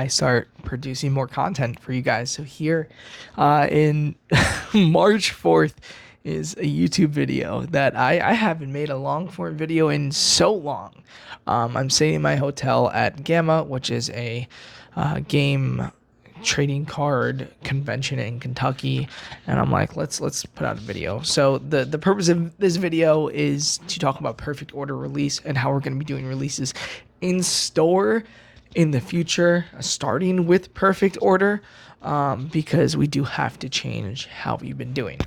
I start producing more content for you guys. So here in March 4th is a YouTube video that I haven't made a long form video in so long. I'm staying in my hotel at Gamma, which is a game trading card convention in Kentucky, and I'm like, let's put out a video. So the purpose of this video is to talk about Perfect Order release and how we're going to be doing releases in store in the future, starting with Perfect Order, because we do have to change how we've been doing.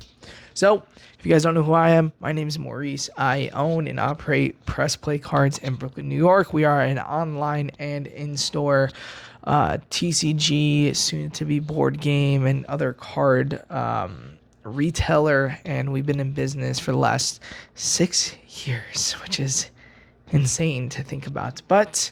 So, if you guys don't know who I am, my name is Maurice. I own and operate Press Play Cards in Brooklyn, New York. We are an online and in-store TCG, soon-to-be board game, and other card retailer, and we've been in business for the last 6 years, which is insane to think about. But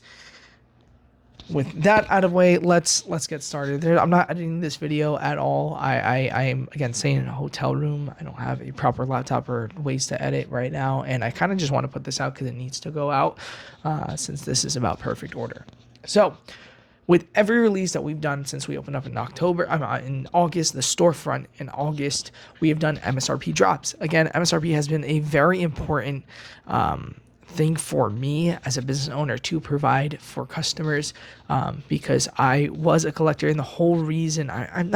with that out of the way, let's get started. I'm not editing this video at all. I am, again, staying in a hotel room. I don't have a proper laptop or ways to edit right now, and I kind of just want to put this out because it needs to go out, since this is about Perfect Order. So, with every release that we've done since we opened up in August, the storefront in August, we have done MSRP drops. Again, MSRP has been a very important thing for me as a business owner to provide for customers, because I was a collector, and the whole reason I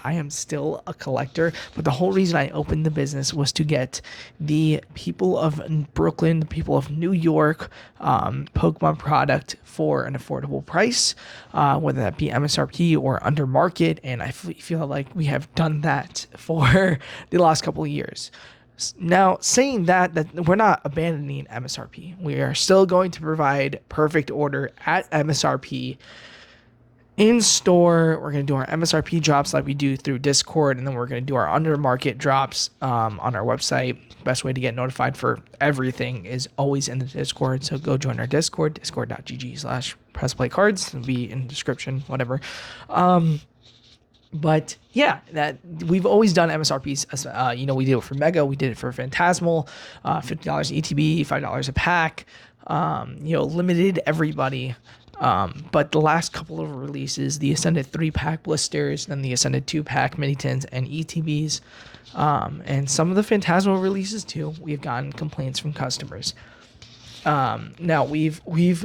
am still a collector, but the whole reason I opened the business was to get the people of Brooklyn, the people of New York, Pokemon product for an affordable price, whether that be MSRP or under market, and I feel like we have done that for the last couple of years. Now, saying that we're not abandoning MSRP. We are still going to provide Perfect Order at MSRP in store. We're going to do our MSRP drops like we do through Discord, and then we're going to do our under market drops on our website. Best way to get notified for everything is always in the Discord. So go join our Discord, discord.gg/pressplaycards. It'll be in the description, whatever. But yeah, that we've always done MSRPs. We did it for Mega, we did it for Phantasmal, $50 ETB, $5 a pack. Limited everybody. But the last couple of releases, the Ascended 3-pack blisters, then the Ascended 2-pack mini tins and ETBs, and some of the Phantasmal releases too, we've gotten complaints from customers. Now we've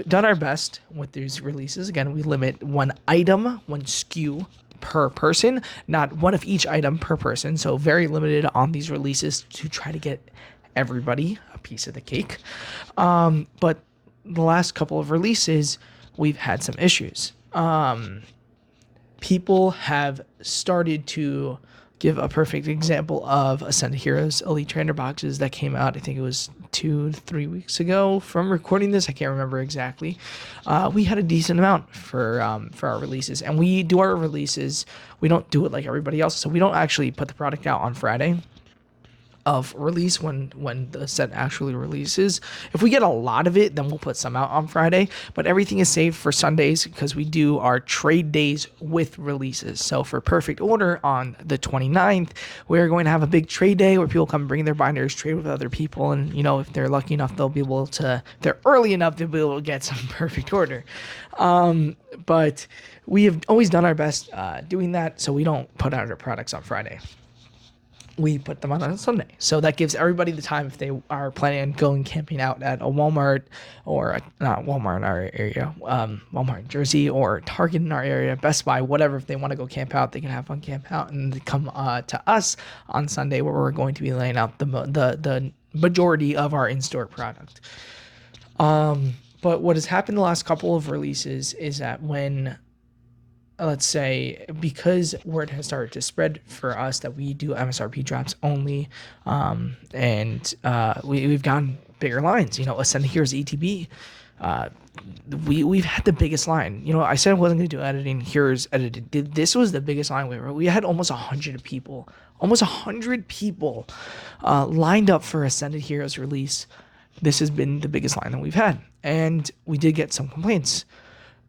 done our best with these releases. Again, we limit one SKU per person, not one of each item per person. So very limited on these releases to try to get everybody a piece of the cake. But the last couple of releases, we've had some issues. People have started to give a perfect example of Ascendedheros Elite Trainer boxes that came out, I think it was 2 to 3 weeks ago from recording this. I can't remember exactly. We had a decent amount for our releases, and we do our releases. We don't do it like everybody else, so we don't actually put the product out on Friday of release when the set actually releases. If we get a lot of it, then we'll put some out on Friday, but everything is saved for Sundays because we do our trade days with releases. So for Perfect Order on the 29th, we're going to have a big trade day where people come bring their binders, trade with other people, and if they're lucky enough, they'll be able to, if they're early enough, they'll be able to get some Perfect Order. But we have always done our best doing that, so we don't put out our products on Friday. We put them on Sunday. So that gives everybody the time, if they are planning on going camping out at a Walmart, or not Walmart in our area, Walmart in Jersey, or Target in our area, Best Buy, whatever. If they want to go camp out, they can have fun camp out, and they come to us on Sunday, where we're going to be laying out the majority of our in-store product. But what has happened the last couple of releases is that when, let's say, because word has started to spread for us that we do MSRP drops only, and we've gotten bigger lines. Ascendedheros ETB, we've had the biggest line. I said I wasn't going to do editing. Here's edited. This was the biggest line we had almost 100 people lined up for Ascendedheros release. This has been the biggest line that we've had, and we did get some complaints,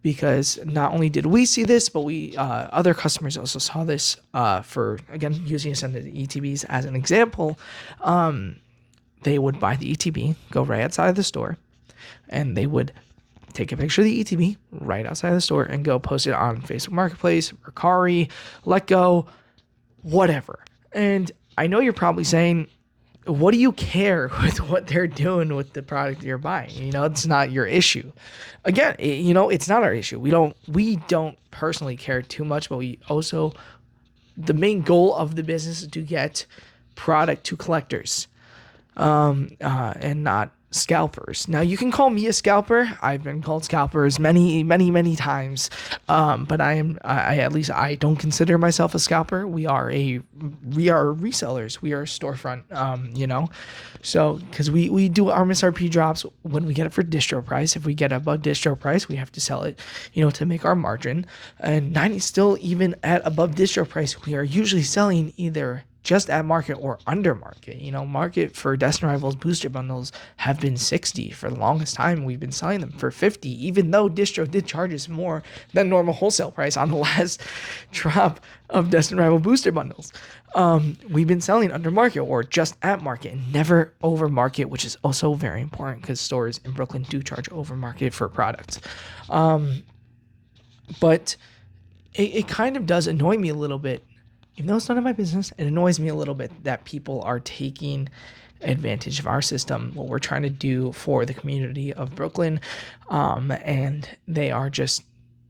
because not only did we see this, but other customers also saw this. For, again, using Ascended ETBs as an example, they would buy the ETB, go right outside of the store, and they would take a picture of the ETB right outside the store and go post it on Facebook Marketplace, Mercari, Let Go, whatever. And I know you're probably saying, what do you care with what they're doing with the product you're buying? It's not your issue. Again, it's not our issue. We don't personally care too much, but we also, the main goal of the business is to get product to collectors, and not scalpers. Now, you can call me a scalper. I've been called scalpers many, many, many times. But at least I don't consider myself a scalper. We are resellers. We are a storefront, so because we do our MSRP drops when we get it for distro price. If we get above distro price, we have to sell it, to make our margin. And 90 still, even at above distro price, we are usually selling either just at market or under market. Market for Destiny Rivals booster bundles have been 60 for the longest time. We've been selling them for 50, even though distro did charge us more than normal wholesale price on the last drop of Destiny Rival booster bundles. We've been selling under market or just at market and never over market, which is also very important because stores in Brooklyn do charge over market for products. But it kind of does annoy me a little bit. Even though it's none of my business, it annoys me a little bit that people are taking advantage of our system, what we're trying to do for the community of Brooklyn, and they are just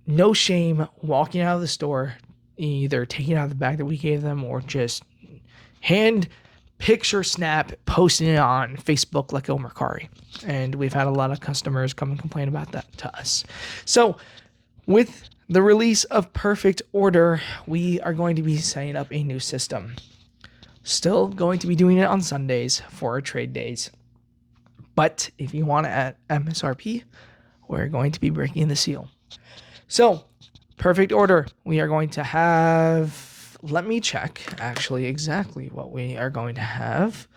no shame walking out of the store, either taking out the bag that we gave them or just hand picture snap, posting it on Facebook, Let Go, Mercari. And we've had a lot of customers come and complain about that to us. So with the release of Perfect Order, we are going to be setting up a new system. Still going to be doing it on Sundays for our trade days. But if you want it at MSRP, we're going to be breaking the seal. So, Perfect Order, we are going to have, let me check actually exactly what we are going to have.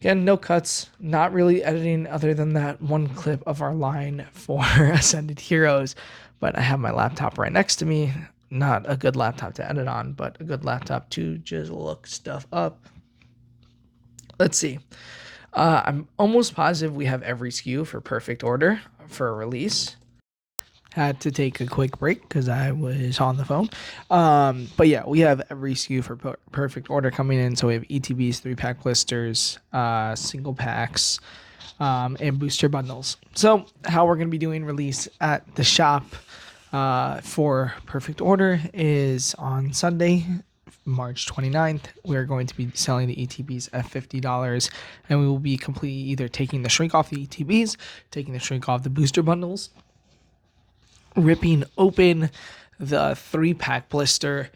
Again, no cuts, not really editing other than that one clip of our line for Ascended Heroes. But I have my laptop right next to me. Not a good laptop to edit on, but a good laptop to just look stuff up. Let's see. I'm almost positive we have every SKU for Perfect Order for a release. Had to take a quick break because I was on the phone. But yeah, we have every SKU for Perfect Order coming in. So we have ETBs, 3-pack blisters, single packs, and booster bundles. So how we're going to be doing release at the shop for Perfect Order is on Sunday, March 29th. We're going to be selling the ETBs at $50, and we will be completely either taking the shrink off the ETBs, taking the shrink off the booster bundles, ripping open the 3-pack blister.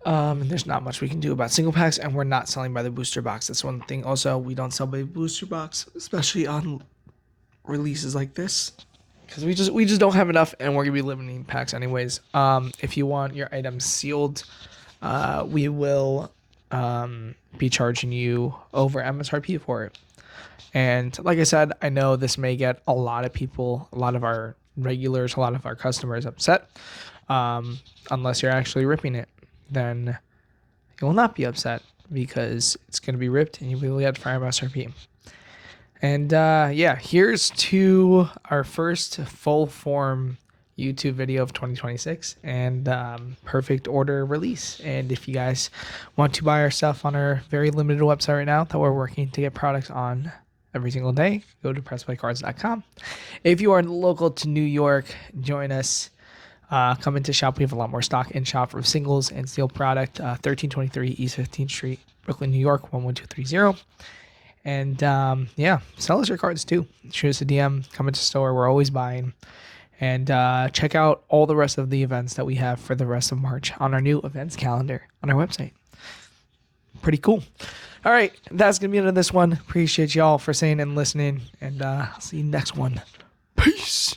There's not much we can do about single packs, and we're not selling by the booster box. That's one thing. Also, we don't sell by booster box, especially on releases like this, because we just don't have enough, and we're gonna be limiting packs anyways. If you want your items sealed, we will be charging you over MSRP for it. And like I said, I know this may get a lot of people, a lot of our regulars, a lot of our customers upset. Unless you're actually ripping it, then you will not be upset because it's going to be ripped and you will get for MSRP. And yeah, here's to our first full form YouTube video of 2026 and Perfect Order release. And if you guys want to buy our stuff on our very limited website right now that we're working to get products on every single day, go to pressplaycards.com. If you are local to New York, join us. Come into shop. We have a lot more stock in shop for singles and steel product. 1323 East 15th Street, Brooklyn, New York, 11230. And yeah, sell us your cards too. Shoot us a DM. Come into the store. We're always buying. And check out all the rest of the events that we have for the rest of March on our new events calendar on our website. Pretty cool. All right, that's going to be it on this one. Appreciate y'all for saying and listening. And I'll see you next one. Peace.